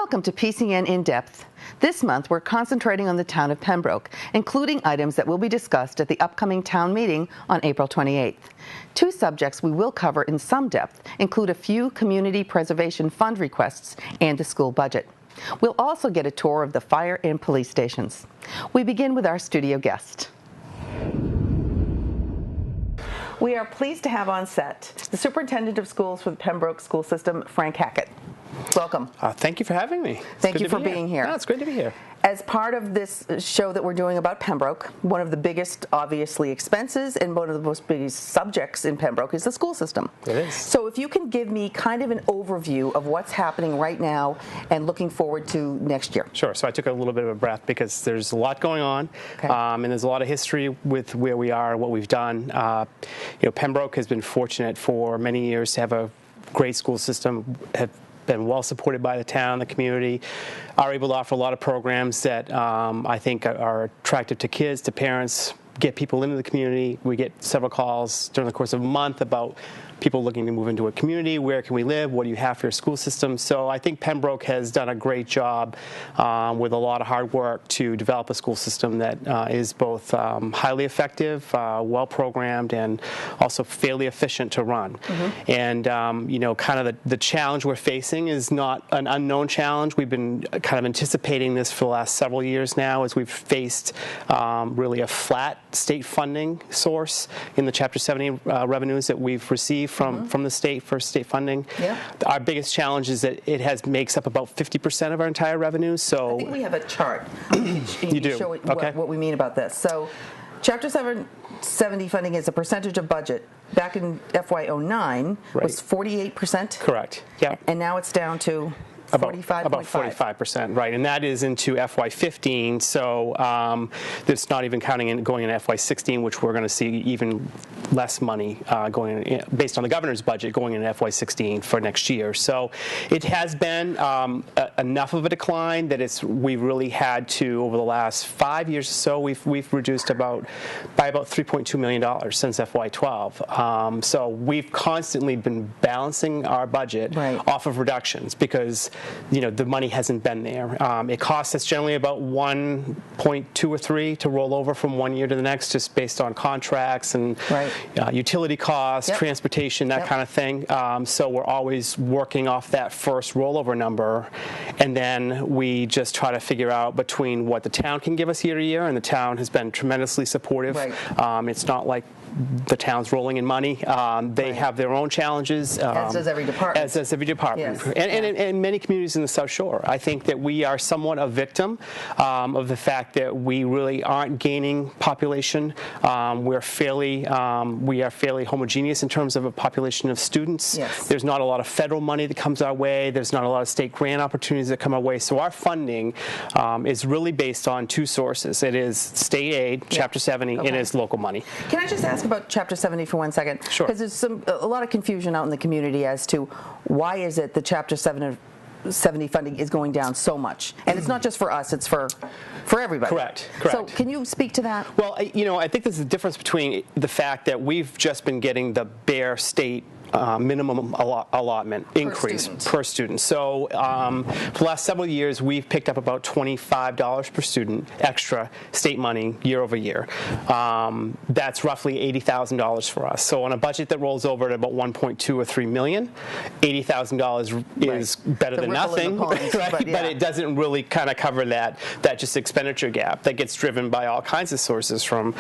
Welcome to PCN In Depth. This month, we're concentrating on the town of Pembroke, including items that will be discussed at the upcoming town meeting on April 28th. Two subjects we will cover in some depth include a few community preservation fund requests and the school budget. We'll also get a tour of the fire and police stations. We begin with our studio guest. We are pleased to have on set the Superintendent of Schools for the Pembroke School System, Frank Hackett. Welcome. Thank you for having me. Thank you for being here. No, it's great to be here. As part of this show that we're doing about Pembroke, one of the biggest, obviously, expenses and one of the most biggest subjects in Pembroke is the school system. It is. So if you can give me kind of an overview of what's happening right now and looking forward to next year. Sure. So I took a little bit of a breath because there's a lot going on, okay. And there's a lot of history with where we are and what we've done. Pembroke has been fortunate for many years to have a great school system, have been well supported by the town, the community, are able to offer a lot of programs that I think are attractive to kids, to parents, get people into the community. We get several calls during the course of a month about people looking to move into a community. Where can we live? What do you have for your school system? So I think Pembroke has done a great job with a lot of hard work to develop a school system that is both highly effective, well-programmed, and also fairly efficient to run. Mm-hmm. And, kind of the challenge we're facing is not an unknown challenge. We've been kind of anticipating this for the last several years now as we've faced really a flat state funding source in the Chapter 70 revenues that we've received from the state for state funding. Yeah. Our biggest challenge is that it makes up about 50% of our entire revenue. So I think we have a chart. You do? Show Okay. what we mean about this. So Chapter 70 funding is a percentage of budget. Back in FY09 was 48%. Correct. Yeah. And now it's down to about 45%, right, and that is into FY15. So that's not even counting in going into FY16, which we're going to see even less money going in, based on the governor's budget going into FY16 for next year. So it has been enough of a decline that we've really had to, over the last 5 years or so, we've reduced by about $3.2 million since FY12. So we've constantly been balancing our budget off of reductions because the money hasn't been there. It costs us generally about 1.2 or 3 to roll over from one year to the next, just based on contracts and utility costs, transportation, that kind of thing. So we're always working off that first rollover number, and then we just try to figure out between what the town can give us year to year, and the town has been tremendously supportive. It's not like the town's rolling in money. They have their own challenges. As does every department. As does every department. Yes. And many communities in the South Shore. I think that we are somewhat a victim of the fact that we really aren't gaining population. We are fairly homogeneous in terms of a population of students. Yes. There's not a lot of federal money that comes our way. There's not a lot of state grant opportunities that come our way. So our funding is really based on two sources. It is state aid, Chapter 70, and it's local money. Can I just ask about Chapter 70 for 1 second? Sure. Because there's a lot of confusion out in the community as to why is it the Chapter 70 funding is going down so much. And it's not just for us, it's for everybody. Correct. So can you speak to that? Well, I think there's a difference between the fact that we've just been getting the bare state minimum allotment increase per student. So for the last several years, we've picked up about $25 per student extra state money year over year. That's roughly $80,000 for us. So on a budget that rolls over to about 1.2 or 3 million, $80,000 is better than nothing, but it doesn't really kind of cover that just expenditure gap that gets driven by all kinds of sources from,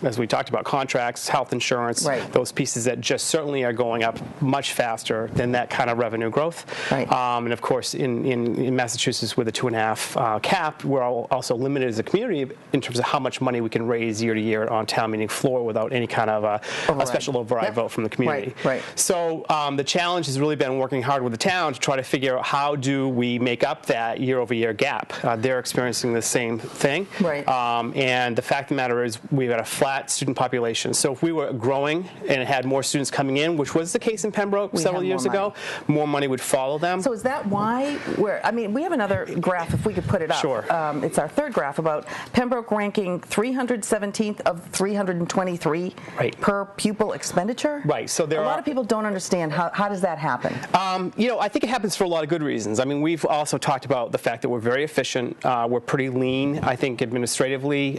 as we talked about, contracts, health insurance, those pieces that just certainly are going up much faster than that kind of revenue growth. And of course, in Massachusetts with a 2.5 cap, we're also limited as a community in terms of how much money we can raise year to year on town meeting floor without any kind of a special override vote from the community. So the challenge has really been working hard with the town to try to figure out how do we make up that year over year gap. They're experiencing the same thing. And the fact of the matter is we've got a flat student population. So if we were growing and had more students coming in, which was was the case in Pembroke several years ago, more money would follow them. So is that why we have another graph, if we could put it up. Sure. It's our third graph about Pembroke ranking 317th of 323 per pupil expenditure. Right. So a lot of people don't understand how does that happen. I think it happens for a lot of good reasons. I mean, we've also talked about the fact that we're very efficient. We're pretty lean, I think, administratively.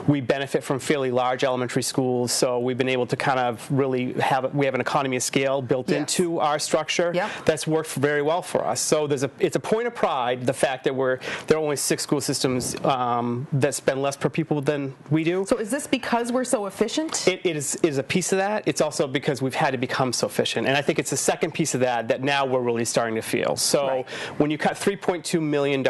We benefit from fairly large elementary schools, so we've been able to kind of really have an economy of scale built into our structure that's worked very well for us. So it's a point of pride, the fact that there are only 6 school systems that spend less per pupil than we do. So is this because we're so efficient? It is a piece of that. It's also because we've had to become so efficient, and I think it's the second piece of that now we're really starting to feel. So when you cut $3.2 million,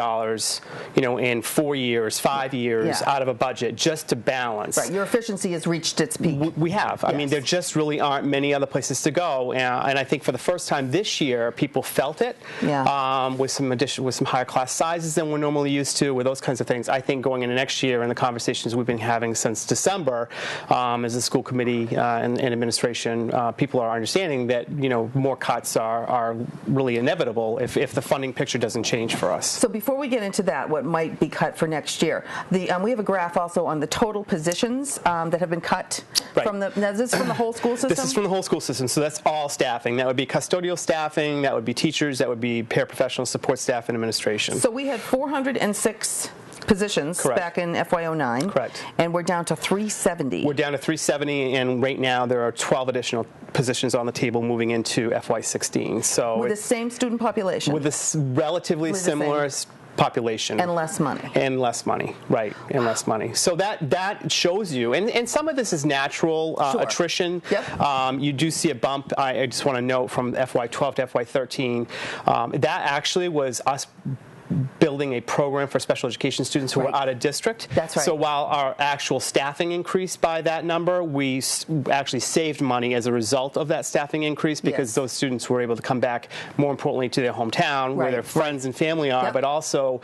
in 4 years, 5 years out of a budget just to balance. Right, your efficiency has reached its peak. We have. I mean, there just really aren't many other places to go, and I think for the first time this year, people felt it with some higher class sizes than we're normally used to, with those kinds of things. I think going into next year, and the conversations we've been having since December, as the school committee and administration, people are understanding that more cuts are really inevitable if the funding picture doesn't change for us. So before we get into that, what might be cut for next year, we have a graph also on the total positions that have been cut now is this from the whole school system? This is from the whole school system, so that's all staffing. That would be custodial staffing, that would be teachers, that would be paraprofessional support staff and administration. So we had 406 positions back in FY09. Correct. And we're down to 370. We're down to 370, and right now there are 12 additional positions on the table moving into FY16. So with the same student population? With a relatively similar population. And less money. And less money, right, and less money. So that shows you, and some of this is natural attrition. You do see a bump. I just want to note from FY12 to FY13, that actually was us building a program for special education students who were out of district. That's right. So while our actual staffing increased by that number, we actually saved money as a result of that staffing increase, because those students were able to come back, more importantly, to their hometown where their friends and family are, but also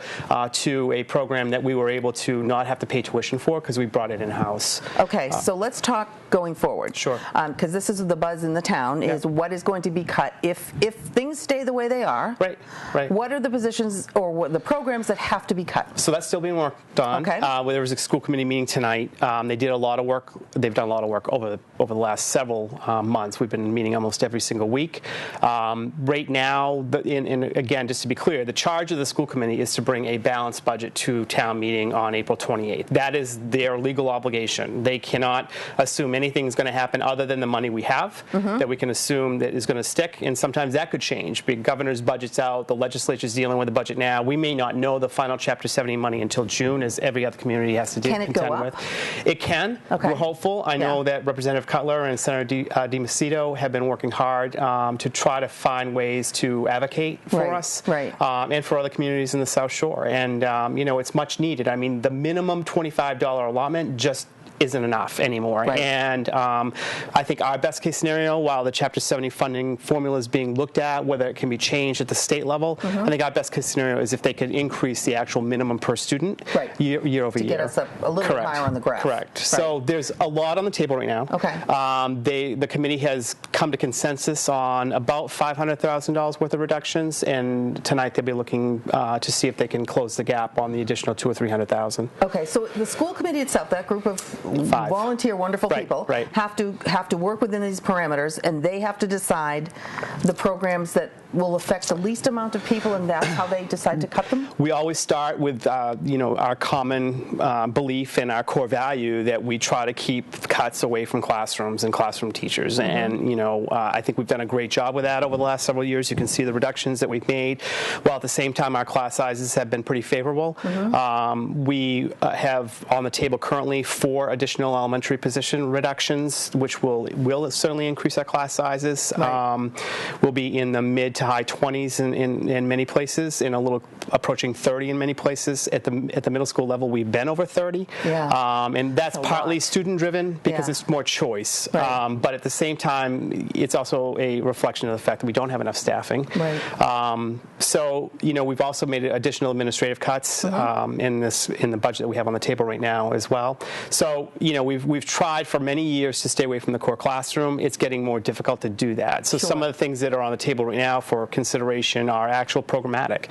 to a program that we were able to not have to pay tuition for because we brought it in-house. Okay, so let's talk going forward. Sure. Because this is the buzz in the town, is what is going to be cut if things stay the way they are. Right. What are the positions or the programs that have to be cut? So that's still being worked on. Okay. There was a school committee meeting tonight. They did a lot of work. They've done a lot of work over the last several months. We've been meeting almost every single week. Right now, and again, just to be clear, the charge of the school committee is to bring a balanced budget to town meeting on April 28th. That is their legal obligation. They cannot assume anything is going to happen other than the money we have that we can assume that is going to stick, and sometimes that could change. The governor's budget's out, the legislature's dealing with the budget now. We may not know the final Chapter 70 money until June, as every other community has to contend with. It can. Okay. We're hopeful. I know that Representative Cutler and Senator DiMacedo have been working hard to try to find ways to advocate for us and for other communities in the South Shore. And, it's much needed. I mean, the minimum $25 allotment just isn't enough anymore. And I think our best case scenario, while the Chapter 70 funding formula is being looked at, whether it can be changed at the state level, I think our best case scenario is if they could increase the actual minimum per student year over year. To get us up a little bit higher on the graph. Correct. So there's a lot on the table right now. Okay. The committee has come to consensus on about $500,000 worth of reductions, and tonight they'll be looking to see if they can close the gap on the additional $200,000 or $300,000. Okay, so the school committee itself, that group of volunteer wonderful people have to work within these parameters, and they have to decide the programs that will affect the least amount of people, and that's how they decide to cut them? We always start with our common belief and our core value that we try to keep cuts away from classrooms and classroom teachers. And I think we've done a great job with that over the last several years. You can see the reductions that we've made, while at the same time our class sizes have been pretty favorable. We have on the table currently 4 additional elementary position reductions, which will certainly increase our class sizes. We'll be in the mid to high 20s in many places, and a little approaching 30 in many places. At the middle school level, we've been over 30, and that's partly student driven because it's more choice. Right. But at the same time, it's also a reflection of the fact that we don't have enough staffing. Right. So we've also made additional administrative cuts in the budget that we have on the table right now as well. So we've tried for many years to stay away from the core classroom. It's getting more difficult to do that. So some of the things that are on the table right now for consideration are actual programmatic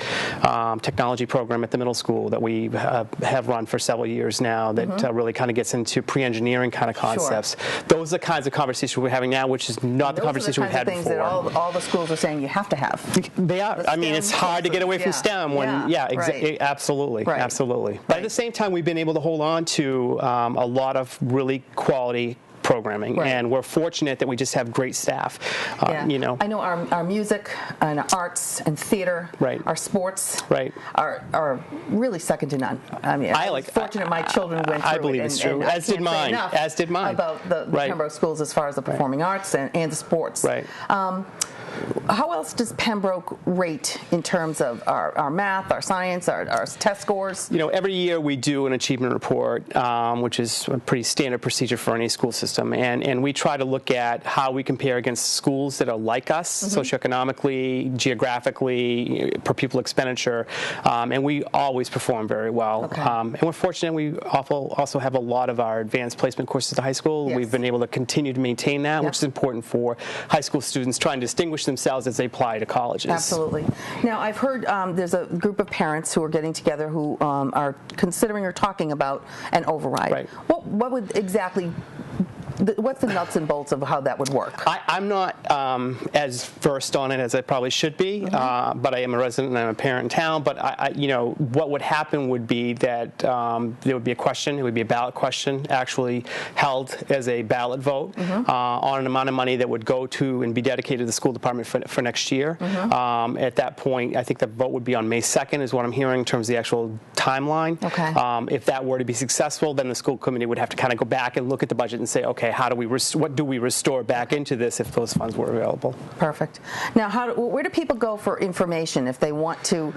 technology program at the middle school that we have run for several years now that really kind of gets into pre-engineering kind of concepts. Those are the kinds of conversations we're having now, which is not the conversation we've had before. Those are the kinds of things that all the schools are saying you have to have. They are. I mean, it's hard to get away from STEM when, absolutely, absolutely. But at the same time, we've been able to hold on to a lot of really quality programming, and we're fortunate that we just have great staff. I know our music and arts and theater, our sports, are really second to none. I mean, I was fortunate my children went through. I believe it's true. As did mine. As did mine. About the Pembroke schools as far as the performing arts and the sports. Right. How else does Pembroke rate in terms of our math, our science, our test scores? Every year we do an achievement report, which is a pretty standard procedure for any school system, and we try to look at how we compare against schools that are like us, socioeconomically, geographically, per pupil expenditure, and we always perform very well. And we're fortunate we also have a lot of our advanced placement courses at the high school. We've been able to continue to maintain that, which is important for high school students trying to distinguish themselves as they apply to colleges. Absolutely. Now, I've heard there's a group of parents who are getting together who are considering or talking about an override. Right. What would exactly what's the nuts and bolts of how that would work? I'm not as versed on it as I probably should be, but I am a resident and I'm a parent in town. But what would happen would be that there would be a question. It would be a ballot question actually held as a ballot vote on an amount of money that would go to and be dedicated to the school department for next year. At that point, I think the vote would be on May 2nd, is what I'm hearing in terms of the actual timeline. If that were to be successful, then the school committee would have to kind of go back and look at the budget and say, okay, how do we what do we restore back into this if those funds were available? Perfect. Now, where do people go for information if they want to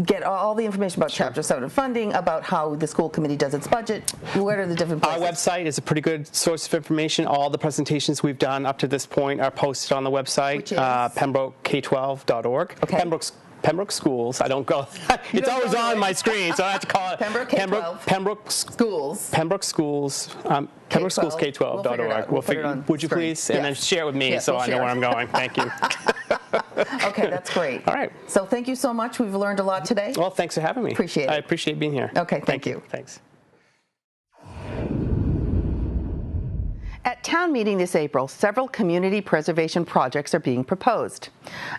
get all the information about Chapter 7 funding, about how the school committee does its budget? What are the different places? Our website is a pretty good source of information. All the presentations we've done up to this point are posted on the website, which is PembrokeK12.org. Pembroke Schools. I don't go. It's always on my screen, so I have to call it Pembroke K-12. Pembroke Schools. Pembroke Schools. Pembroke Schools K12.org. Would you please? And then share it with me so I know where I'm going. Thank you. Okay, that's great. All right. So thank you so much. We've learned a lot today. Well, thanks for having me. Appreciate it. I appreciate being here. Okay, thank you. Thanks. At town meeting this April, several community preservation projects are being proposed.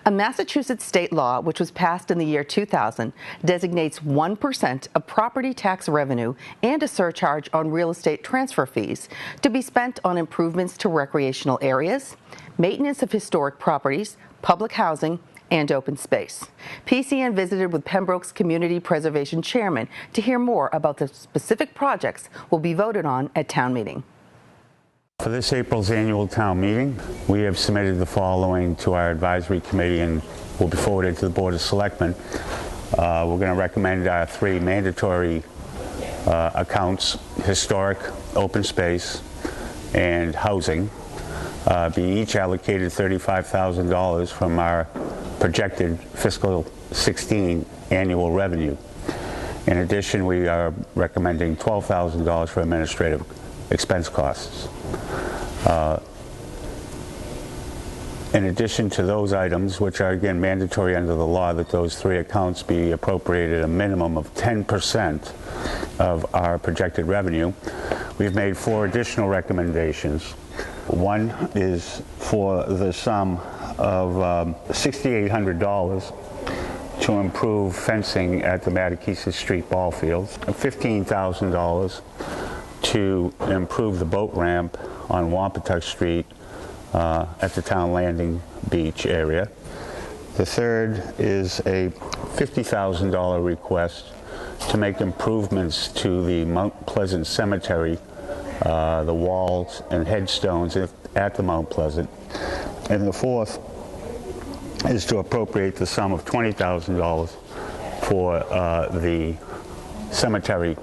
A Massachusetts state law, which was passed in the year 2000, designates 1% of property tax revenue and a surcharge on real estate transfer fees to be spent on improvements to recreational areas, maintenance of historic properties, public housing, and open space. PCN visited with Pembroke's Community Preservation Chairman to hear more about the specific projects will be voted on at town meeting. For this April's annual town meeting, we have submitted the following to our advisory committee and will be forwarded to the Board of Selectmen. We're going to recommend our 3 mandatory accounts: historic, open space, and housing, be each allocated $35,000 from our projected fiscal 16 annual revenue. In addition, we are recommending $12,000 for administrative expense costs. In addition to those items, which are again mandatory under the law, that those 3 accounts be appropriated a minimum of 10% of our projected revenue, we've made 4 additional recommendations. One is for the sum of $6,800 to improve fencing at the Mattakesas Street ball fields, $15,000 to improve the boat ramp on Wampatuck Street at the Town Landing Beach area. The third is a $50,000 request to make improvements to the Mount Pleasant Cemetery, the walls and headstones at the Mount Pleasant. And the fourth is to appropriate the sum of $20,000 for the cemetery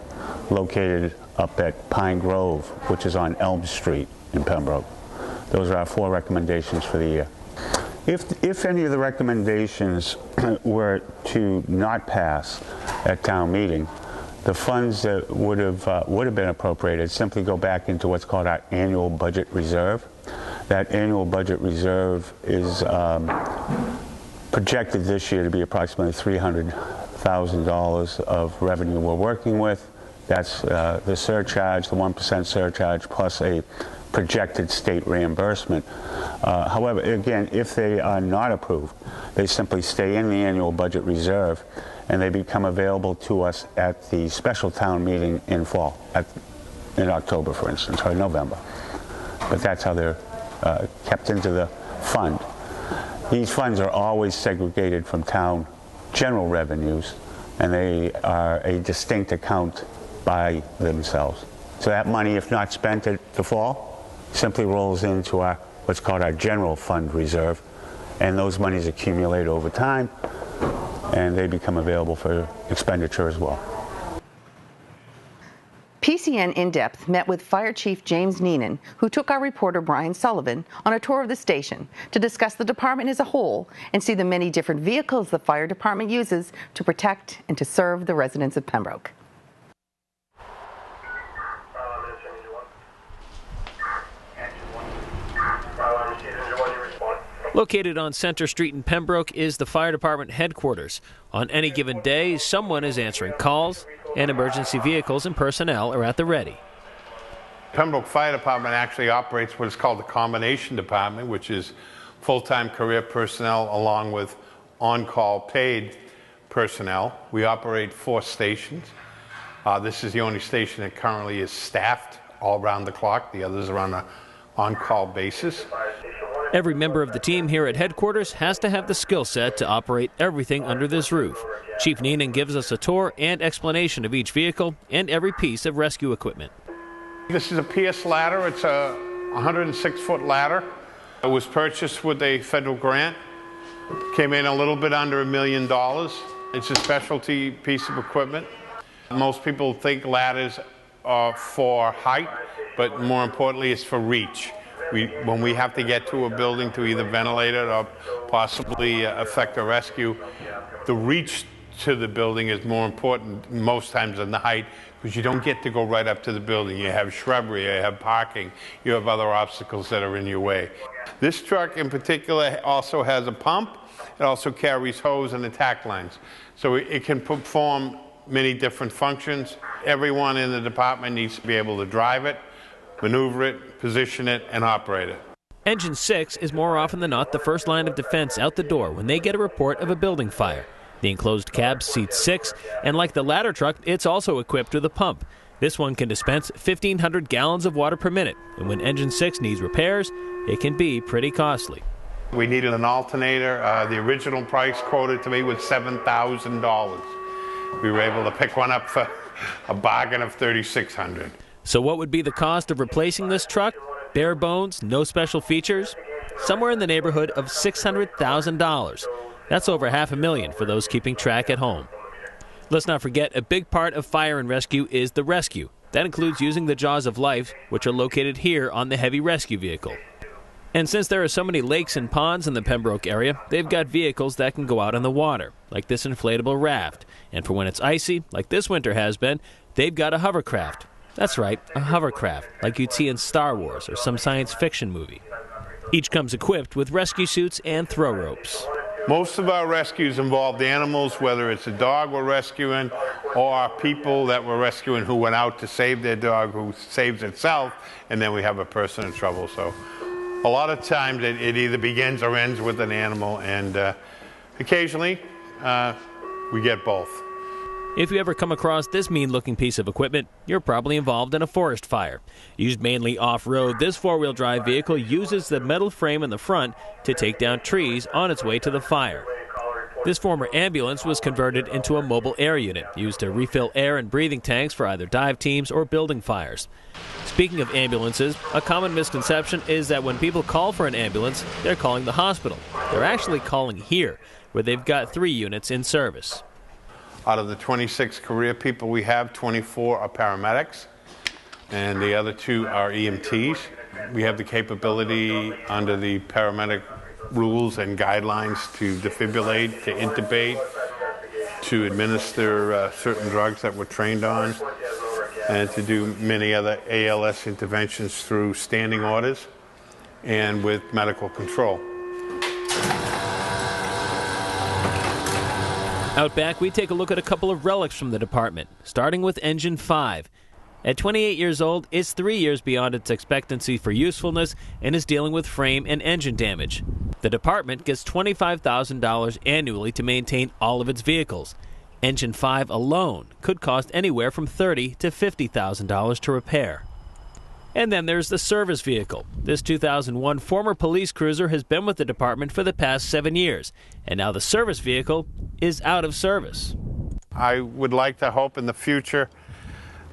located up at Pine Grove, which is on Elm Street in Pembroke. Those are our 4 recommendations for the year. If any of the recommendations were to not pass at town meeting, the funds that would have been appropriated simply go back into what's called our annual budget reserve. That annual budget reserve is projected this year to be approximately $300,000 of revenue we're working with. That's the surcharge, the 1% surcharge, plus a projected state reimbursement. However, again, if they are not approved, they simply stay in the annual budget reserve and they become available to us at the special town meeting in fall, in October, for instance, or November. But that's how they're kept into the fund. These funds are always segregated from town general revenues, and they are a distinct account by themselves. So that money, if not spent at the fall, simply rolls into our what's called our general fund reserve, and those monies accumulate over time and they become available for expenditure as well. PCN In-Depth met with Fire Chief James Neenan, who took our reporter Brian Sullivan on a tour of the station to discuss the department as a whole and see the many different vehicles the fire department uses to protect and to serve the residents of Pembroke. Located on Center Street in Pembroke is the fire department headquarters. On any given day, someone is answering calls, and emergency vehicles and personnel are at the ready. Pembroke Fire Department actually operates what is called the combination department, which is full-time career personnel along with on-call paid personnel. We operate 4 stations. This is the only station that currently is staffed all around the clock. The others are on an on-call basis. Every member of the team here at headquarters has to have the skill set to operate everything under this roof. Chief Neenan gives us a tour and explanation of each vehicle and every piece of rescue equipment. This is a PS ladder. It's a 106-foot ladder. It was purchased with a federal grant. Came in a little bit under $1 million. It's a specialty piece of equipment. Most people think ladders are for height, but more importantly, it's for reach. When we have to get to a building to either ventilate it or possibly effect a rescue, the reach to the building is more important most times than the height, because you don't get to go right up to the building. You have shrubbery, you have parking, you have other obstacles that are in your way. This truck in particular also has a pump. It also carries hose and attack lines. So it can perform many different functions. Everyone in the department needs to be able to drive it, maneuver it, position it, and operate it. Engine 6 is more often than not the first line of defense out the door when they get a report of a building fire. The enclosed cab seats 6, and like the ladder truck, it's also equipped with a pump. This one can dispense 1,500 gallons of water per minute, and when Engine 6 needs repairs, it can be pretty costly. We needed an alternator. The original price quoted to me was $7,000. We were able to pick one up for a bargain of $3,600. So what would be the cost of replacing this truck? Bare bones, no special features? Somewhere in the neighborhood of $600,000. That's over $500,000 for those keeping track at home. Let's not forget, a big part of fire and rescue is the rescue. That includes using the jaws of life, which are located here on the heavy rescue vehicle. And since there are so many lakes and ponds in the Pembroke area, they've got vehicles that can go out on the water, like this inflatable raft. And for when it's icy, like this winter has been, they've got a hovercraft. That's right, a hovercraft, like you'd see in Star Wars or some science fiction movie. Each comes equipped with rescue suits and throw ropes. Most of our rescues involved animals, whether it's a dog we're rescuing or people that we're rescuing who went out to save their dog who saves itself, and then we have a person in trouble. So a lot of times it either begins or ends with an animal, and occasionally we get both. If you ever come across this mean-looking piece of equipment, you're probably involved in a forest fire. Used mainly off-road, this four-wheel drive vehicle uses the metal frame in the front to take down trees on its way to the fire. This former ambulance was converted into a mobile air unit used to refill air and breathing tanks for either dive teams or building fires. Speaking of ambulances, a common misconception is that when people call for an ambulance, they're calling the hospital. They're actually calling here, where they've got 3 units in service. Out of the 26 career people we have, 24 are paramedics, and the other 2 are EMTs. We have the capability under the paramedic rules and guidelines to defibrillate, to intubate, to administer certain drugs that we're trained on, and to do many other ALS interventions through standing orders and with medical control. Out back, we take a look at a couple of relics from the department, starting with Engine 5. At 28 years old, it's 3 years beyond its expectancy for usefulness and is dealing with frame and engine damage. The department gets $25,000 annually to maintain all of its vehicles. Engine 5 alone could cost anywhere from $30,000 to $50,000 to repair. And then there's the service vehicle. This 2001 former police cruiser has been with the department for the past 7 years, and now the service vehicle is out of service. I would like to hope in the future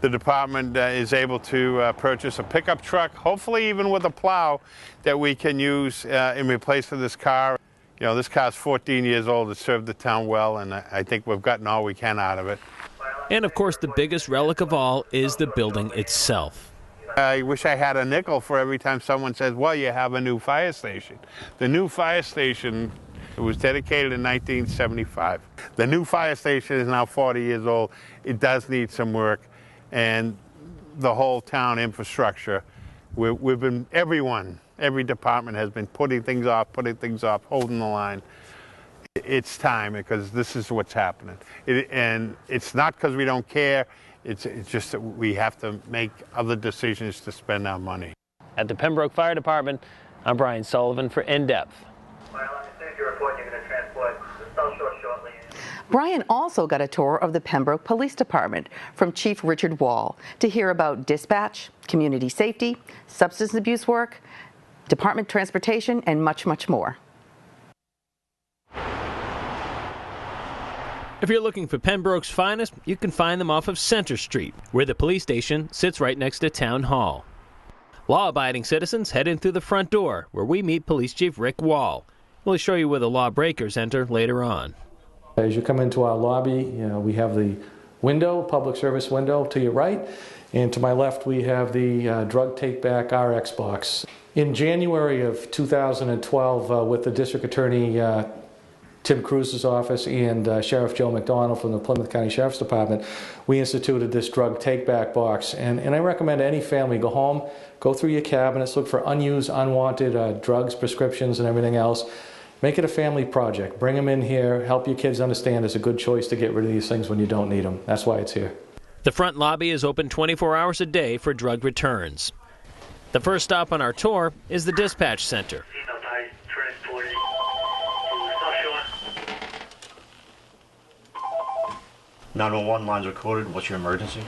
the department is able to purchase a pickup truck, hopefully even with a plow that we can use in replace of this car. You know, this car's 14 years old. It served the town well, and I think we've gotten all we can out of it. And of course, the biggest relic of all is the building itself. I wish I had a nickel for every time someone says, well, you have a new fire station. The new fire station was dedicated in 1975. The new fire station is now 40 years old. It does need some work. And the whole town infrastructure, we've been, every department has been putting things off, holding the line. It's time, because this is what's happening. And it's not because we don't care, it's just that we have to make other decisions to spend our money. At the Pembroke Fire Department, I'm Brian Sullivan for In Depth. Brian also got a tour of the Pembroke Police Department from Chief Richard Wall to hear about dispatch, community safety, substance abuse work, department transportation, and much, much more. If you're looking for Pembroke's finest, you can find them off of Center Street, where the police station sits right next to Town Hall. Law-abiding citizens head in through the front door, where we meet Police Chief Rick Wall. We'll show you where the lawbreakers enter later on. As you come into our lobby, we have the window, public service window to your right, and to my left we have the drug take-back RX box. In January of 2012, with the District Attorney Tim Cruz's office and Sheriff Joe McDonald from the Plymouth County Sheriff's Department, we instituted this drug take-back box. And I recommend any family go home, go through your cabinets, look for unused, unwanted drugs, prescriptions, and everything else. Make it a family project. Bring them in here. Help your kids understand it's a good choice to get rid of these things when you don't need them. That's why it's here. The front lobby is open 24 hours a day for drug returns. The first stop on our tour is the dispatch center. 911 lines recorded. What's your emergency?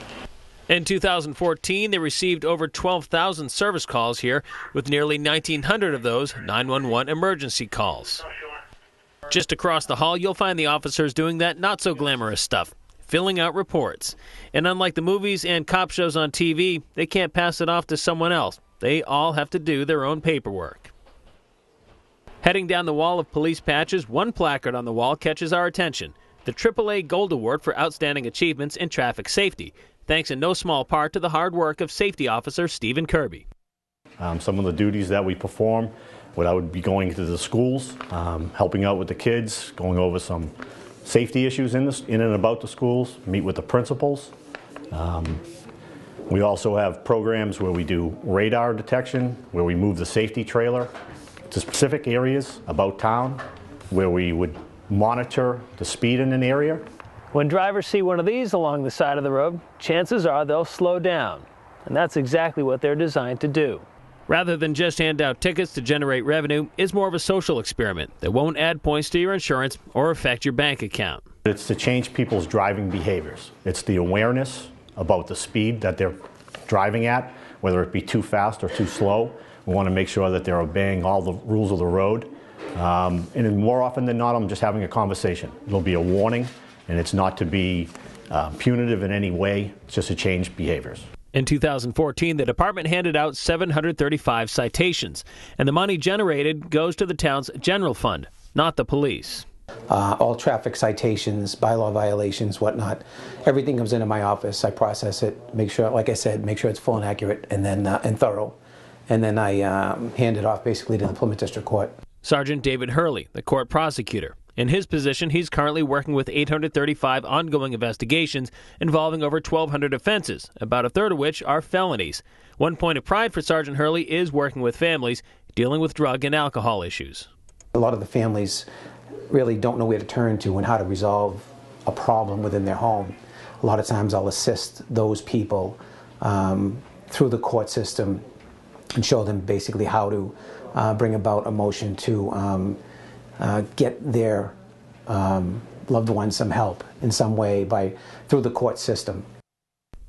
In 2014, they received over 12,000 service calls here, with nearly 1,900 of those 911 emergency calls. Just across the hall, you'll find the officers doing that not-so-glamorous stuff, filling out reports. And unlike the movies and cop shows on TV, they can't pass it off to someone else. They all have to do their own paperwork. Heading down the wall of police patches, one placard on the wall catches our attention: the AAA Gold Award for Outstanding Achievements in Traffic Safety, thanks in no small part to the hard work of safety officer Stephen Kirby. Some of the duties that we perform, I would be going into the schools, helping out with the kids, going over some safety issues in and about the schools, meet with the principals. We also have programs where we do radar detection, where we move the safety trailer to specific areas about town, where we would monitor the speed in an area. When drivers see one of these along the side of the road, chances are they'll slow down. And that's exactly what they're designed to do. Rather than just hand out tickets to generate revenue, it's more of a social experiment that won't add points to your insurance or affect your bank account. It's to change people's driving behaviors. It's the awareness about the speed that they're driving at, whether it be too fast or too slow. We want to make sure that they're obeying all the rules of the road. And more often than not, I'm just having a conversation. There'll be a warning, and it's not to be punitive in any way. It's just to change behaviors. In 2014, the department handed out 735 citations, and the money generated goes to the town's general fund, not the police. All traffic citations, bylaw violations, whatnot, everything comes into my office. I process it, make sure, like I said, make sure it's full and accurate, and then and thorough, and then I hand it off basically to the Plymouth District Court. Sergeant David Hurley, the court prosecutor. In his position, he's currently working with 835 ongoing investigations involving over 1,200 offenses, about a third of which are felonies. One point of pride for Sergeant Hurley is working with families dealing with drug and alcohol issues. A lot of the families really don't know where to turn to and how to resolve a problem within their home. A lot of times I'll assist those people through the court system and show them basically how to bring about a motion to get their loved ones some help in some way through the court system.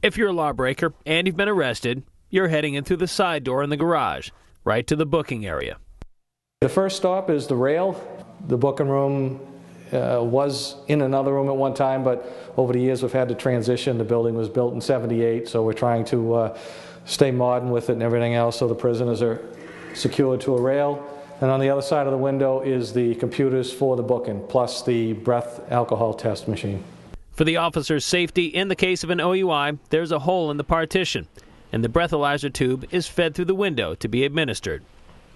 If you're a lawbreaker and you've been arrested, you're heading in through the side door in the garage, right to the booking area. The first stop is the rail. The booking room was in another room at one time, but over the years we've had to transition. The building was built in '78, so we're trying to stay modern with it and everything else, so the prisoners are secured to a rail. And on the other side of the window is the computers for the booking, plus the breath alcohol test machine. For the officer's safety, in the case of an OUI, there's a hole in the partition, and the breathalyzer tube is fed through the window to be administered.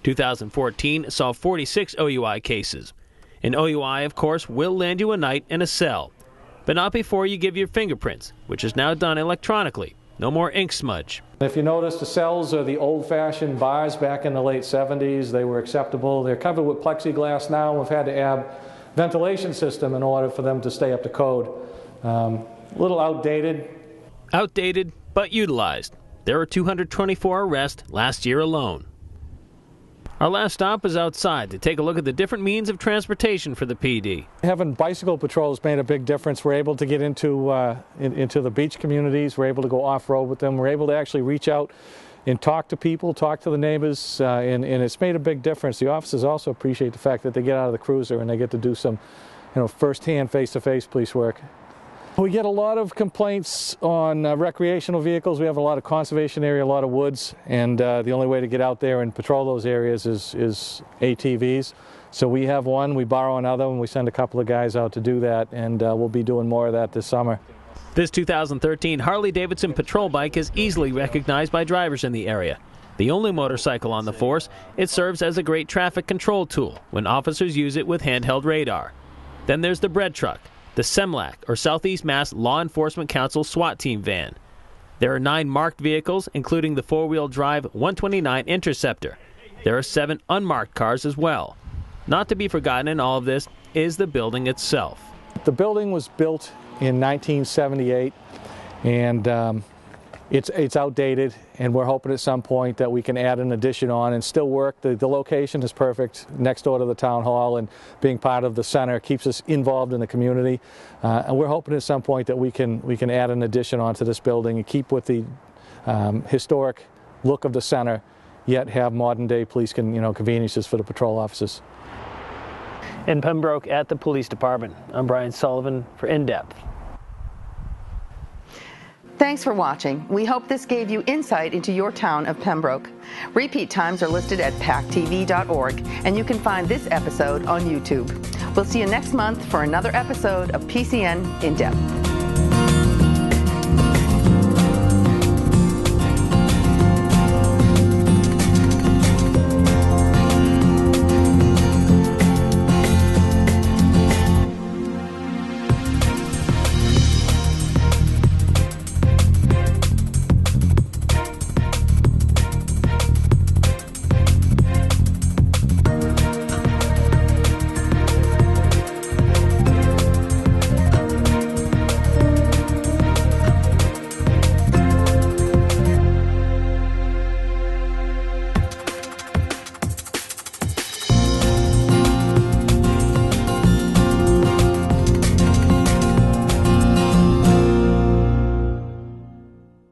2014 saw 46 OUI cases. An OUI, of course, will land you a night in a cell, but not before you give your fingerprints, which is now done electronically. No more ink smudge. If you notice, the cells are the old-fashioned bars back in the late 70s. They were acceptable. They're covered with plexiglass now. We've had to add ventilation system in order for them to stay up to code. A little outdated. Outdated, but utilized. There were 224 arrests last year alone. Our last stop is outside to take a look at the different means of transportation for the PD. Having bicycle patrols made a big difference. We're able to get into the beach communities. We're able to go off-road with them. We're able to actually reach out and talk to people, talk to the neighbors, and it's made a big difference. The officers also appreciate the fact that they get out of the cruiser and they get to do some, first-hand, face-to-face police work. We get a lot of complaints on recreational vehicles. We have a lot of conservation area, a lot of woods, and the only way to get out there and patrol those areas is ATVs. So we have one, we borrow another, and we send a couple of guys out to do that, and we'll be doing more of that this summer. This 2013 Harley-Davidson patrol bike is easily recognized by drivers in the area. The only motorcycle on the force, it serves as a great traffic control tool when officers use it with handheld radar. Then there's the bread truck, the SEMLAC, or Southeast Mass Law Enforcement Council SWAT team van. There are 9 marked vehicles, including the four-wheel drive 129 Interceptor. There are 7 unmarked cars as well. Not to be forgotten in all of this is the building itself. The building was built in 1978, and it's outdated, and we're hoping at some point that we can add an addition on and still work. The location is perfect, next door to the town hall, and being part of the center keeps us involved in the community. And we're hoping at some point that we can add an addition onto this building and keep with the historic look of the center, yet have modern-day police conveniences for the patrol officers. In Pembroke at the Police Department, I'm Brian Sullivan for In Depth. Thanks for watching. We hope this gave you insight into your town of Pembroke. Repeat times are listed at PACTV.org, and you can find this episode on YouTube. We'll see you next month for another episode of PCN In Depth.